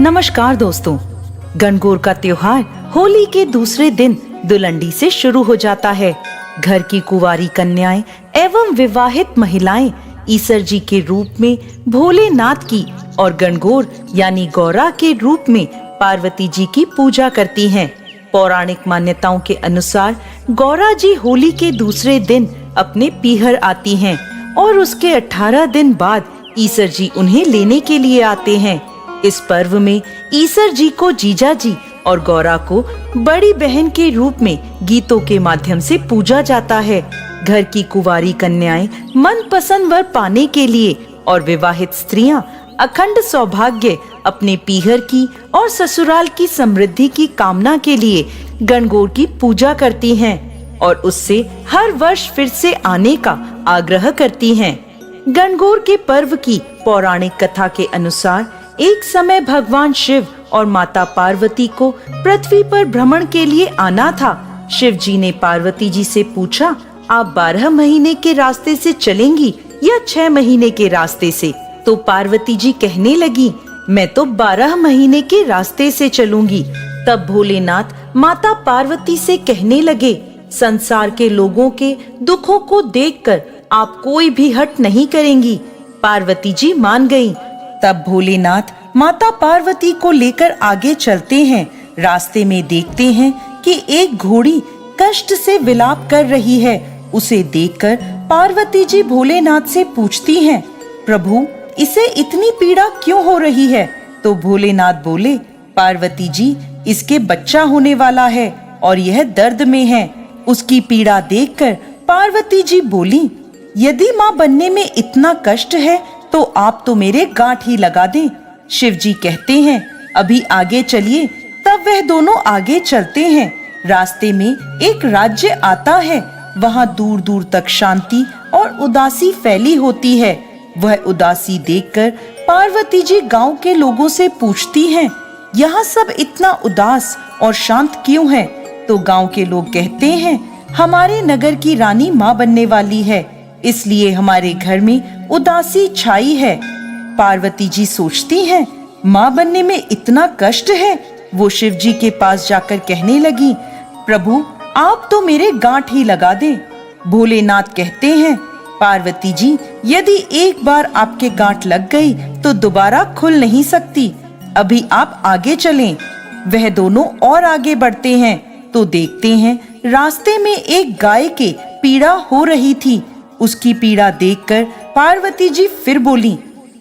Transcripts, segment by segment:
नमस्कार दोस्तों। गणगौर का त्योहार होली के दूसरे दिन दुलंडी से शुरू हो जाता है। घर की कुंवारी कन्याएं एवं विवाहित महिलाएं ईसर जी के रूप में भोलेनाथ की और गणगौर यानी गौरा के रूप में पार्वती जी की पूजा करती हैं। पौराणिक मान्यताओं के अनुसार गौरा जी होली के दूसरे दिन अपने पीहर आती हैं और उसके 18 दिन बाद ईसर जी उन्हें लेने के लिए आते हैं। इस पर्व में ईसर जी को जीजा जी और गौरा को बड़ी बहन के रूप में गीतों के माध्यम से पूजा जाता है। घर की कुंवारी कन्याएं मनपसंद वर पाने के लिए और विवाहित स्त्रियां अखंड सौभाग्य, अपने पीहर की और ससुराल की समृद्धि की कामना के लिए गणगौर की पूजा करती हैं और उससे हर वर्ष फिर से आने का आग्रह करती हैं। गणगौर के पर्व की पौराणिक कथा के अनुसार एक समय भगवान शिव और माता पार्वती को पृथ्वी पर भ्रमण के लिए आना था। शिव जी ने पार्वती जी से पूछा, आप 12 महीने के रास्ते से चलेंगी या 6 महीने के रास्ते से? तो पार्वती जी कहने लगी, मैं तो 12 महीने के रास्ते से चलूंगी। तब भोलेनाथ माता पार्वती से कहने लगे, संसार के लोगों के दुखों को देखकर आप कोई भी हट नहीं करेंगी। पार्वती जी मान गईं। तब भोलेनाथ माता पार्वती को लेकर आगे चलते हैं। रास्ते में देखते हैं कि एक घोड़ी कष्ट से विलाप कर रही है। उसे देखकर पार्वती जी भोलेनाथ से पूछती हैं, प्रभु इसे इतनी पीड़ा क्यों हो रही है? तो भोलेनाथ बोले, पार्वती जी इसके बच्चा होने वाला है और यह दर्द में है। उसकी पीड़ा देखकर पार्वती जी बोली, यदि माँ बनने में इतना कष्ट है तो आप तो मेरे गांठ ही लगा दें। शिव जी कहते हैं, अभी आगे चलिए। तब वह दोनों आगे चलते हैं। रास्ते में एक राज्य आता है। वहाँ दूर दूर तक शांति और उदासी फैली होती है। वह उदासी देखकर पार्वती जी गांव के लोगों से पूछती हैं, यहाँ सब इतना उदास और शांत क्यों है? तो गांव के लोग कहते हैं, हमारे नगर की रानी माँ बनने वाली है, इसलिए हमारे घर में उदासी छाई है। पार्वती जी सोचती हैं, माँ बनने में इतना कष्ट है। वो शिव जी के पास जाकर कहने लगी, प्रभु आप तो मेरे गांठ ही लगा दें। भोलेनाथ कहते हैं, पार्वती जी यदि एक बार आपके गांठ लग गई तो दोबारा खुल नहीं सकती। अभी आप आगे चलें। वह दोनों और आगे बढ़ते हैं तो देखते हैं रास्ते में एक गाय के पीड़ा हो रही थी। उसकी पीड़ा देखकर पार्वती जी फिर बोली,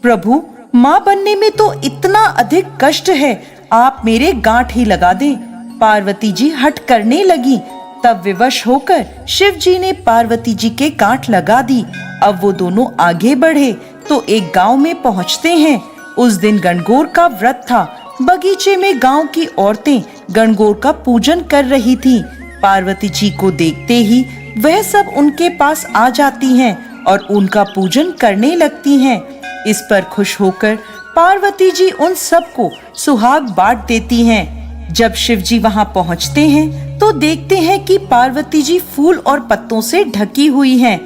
प्रभु माँ बनने में तो इतना अधिक कष्ट है, आप मेरे गांठ ही लगा दें। पार्वती जी हठ करने लगी। तब विवश होकर शिव जी ने पार्वती जी के गांठ लगा दी। अब वो दोनों आगे बढ़े तो एक गांव में पहुंचते हैं। उस दिन गणगौर का व्रत था। बगीचे में गांव की औरतें गणगौर का पूजन कर रही थी। पार्वती जी को देखते ही वह सब उनके पास आ जाती हैं और उनका पूजन करने लगती हैं। इस पर खुश होकर पार्वती जी उन सबको सुहाग बांट देती हैं। जब शिव जी वहां पहुंचते हैं तो देखते हैं कि पार्वती जी फूल और पत्तों से ढकी हुई हैं।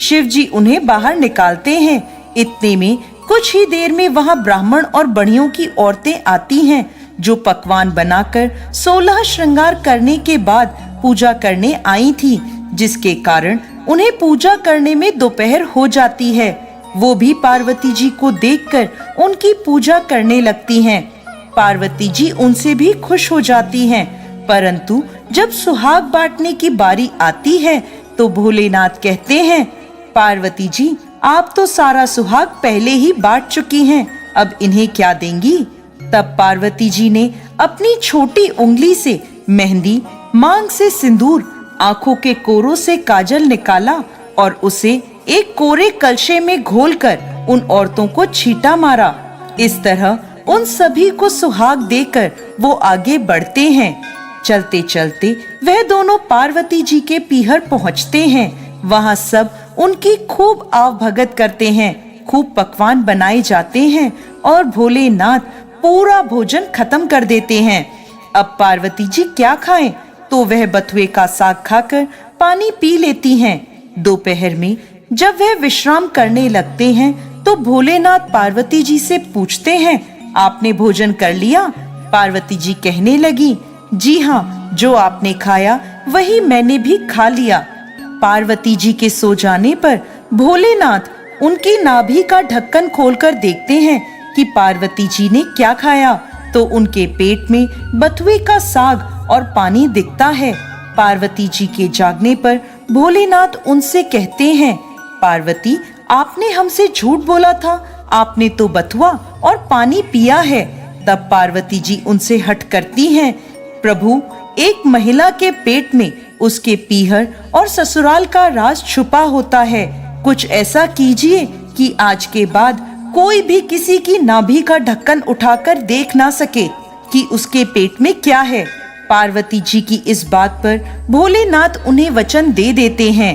शिव जी उन्हें बाहर निकालते हैं। इतने में कुछ ही देर में वहां ब्राह्मण और बढ़ियों की औरतें आती हैं जो पकवान बनाकर 16 श्रृंगार करने के बाद पूजा करने आई थी, जिसके कारण उन्हें पूजा करने में दोपहर हो जाती है। वो भी पार्वती जी को देखकर उनकी पूजा करने लगती हैं। पार्वती जी उनसे भी खुश हो जाती हैं, परंतु जब सुहाग बांटने की बारी आती है तो भोलेनाथ कहते हैं, पार्वती जी आप तो सारा सुहाग पहले ही बांट चुकी हैं, अब इन्हें क्या देंगी? तब पार्वती जी ने अपनी छोटी उंगली से मेहंदी, मांग से सिंदूर, आंखों के कोरों से काजल निकाला और उसे एक कोरे कलशे में घोलकर उन औरतों को छींटा मारा। इस तरह उन सभी को सुहाग देकर वो आगे बढ़ते हैं। चलते चलते वह दोनों पार्वती जी के पीहर पहुंचते हैं। वहां सब उनकी खूब आवभगत करते हैं। खूब पकवान बनाए जाते हैं और भोलेनाथ पूरा भोजन खत्म कर देते हैं। अब पार्वती जी क्या खाएं? तो वह बथुए का साग खाकर पानी पी लेती हैं। दोपहर में जब वह विश्राम करने लगते हैं तो भोलेनाथ पार्वती जी से पूछते हैं, आपने भोजन कर लिया? पार्वती जी कहने लगी, जी हाँ, जो आपने खाया वही मैंने भी खा लिया। पार्वती जी के सो जाने पर भोलेनाथ उनकी नाभि का ढक्कन खोलकर देखते हैं कि पार्वती जी ने क्या खाया, तो उनके पेट में बथुए का साग और पानी दिखता है। पार्वती जी के जागने पर भोलेनाथ उनसे कहते हैं, पार्वती, आपने हमसे झूठ बोला था, आपने तो बथुआ और पानी पिया है। तब पार्वती जी उनसे हठ करती हैं, प्रभु, एक महिला के पेट में उसके पीहर और ससुराल का राज छुपा होता है। कुछ ऐसा कीजिए कि आज के बाद कोई भी किसी की नाभि का ढक्कन उठाकर देख ना सके कि उसके पेट में क्या है। पार्वती जी की इस बात पर भोलेनाथ उन्हें वचन दे देते हैं।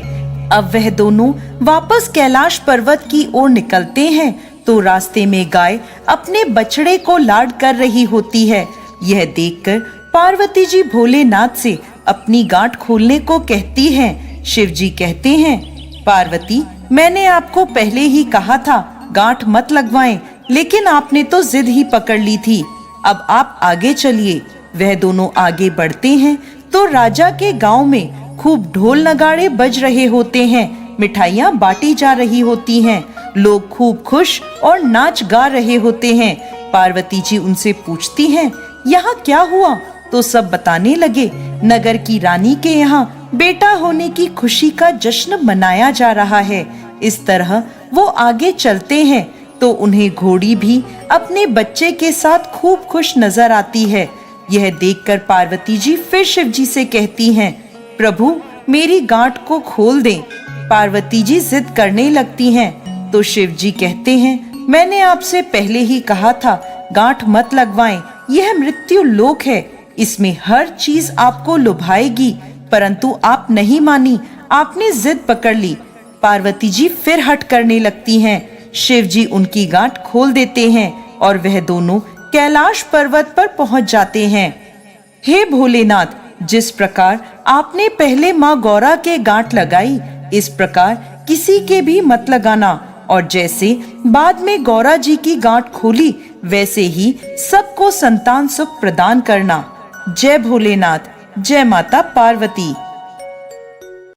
अब वह दोनों वापस कैलाश पर्वत की ओर निकलते हैं तो रास्ते में गाय अपने बछड़े को लाड कर रही होती है। यह देखकर पार्वती जी भोलेनाथ से अपनी गांठ खोलने को कहती हैं। शिव जी कहते हैं, पार्वती, मैंने आपको पहले ही कहा था गांठ मत लगवाएं, लेकिन आपने तो जिद ही पकड़ ली थी। अब आप आगे चलिए। वह दोनों आगे बढ़ते हैं तो राजा के गांव में खूब ढोल नगाड़े बज रहे होते हैं, मिठाइयाँ बांटी जा रही होती हैं, लोग खूब खुश और नाच गा रहे होते हैं। पार्वती जी उनसे पूछती हैं, यहाँ क्या हुआ? तो सब बताने लगे, नगर की रानी के यहाँ बेटा होने की खुशी का जश्न मनाया जा रहा है। इस तरह वो आगे चलते हैं तो उन्हें घोड़ी भी अपने बच्चे के साथ खूब खुश नजर आती है। यह देखकर पार्वती जी फिर शिव जी से कहती हैं, प्रभु, मेरी गांठ को खोल दें। पार्वती जी जिद करने लगती हैं तो शिव जी कहते हैं, मैंने आपसे पहले ही कहा था गांठ मत लगवाएं, यह मृत्यु लोक है, इसमें हर चीज आपको लुभाएगी, परंतु आप नहीं मानी, आपने जिद पकड़ ली। पार्वती जी फिर हट करने लगती हैं। शिव जी उनकी गांठ खोल देते हैं और वह दोनों कैलाश पर्वत पर पहुंच जाते हैं। हे भोलेनाथ, जिस प्रकार आपने पहले माँ गौरा के गांठ लगाई, इस प्रकार किसी के भी मत लगाना, और जैसे बाद में गौरा जी की गांठ खोली, वैसे ही सबको संतान सुख प्रदान करना। जय भोलेनाथ, जय माता पार्वती।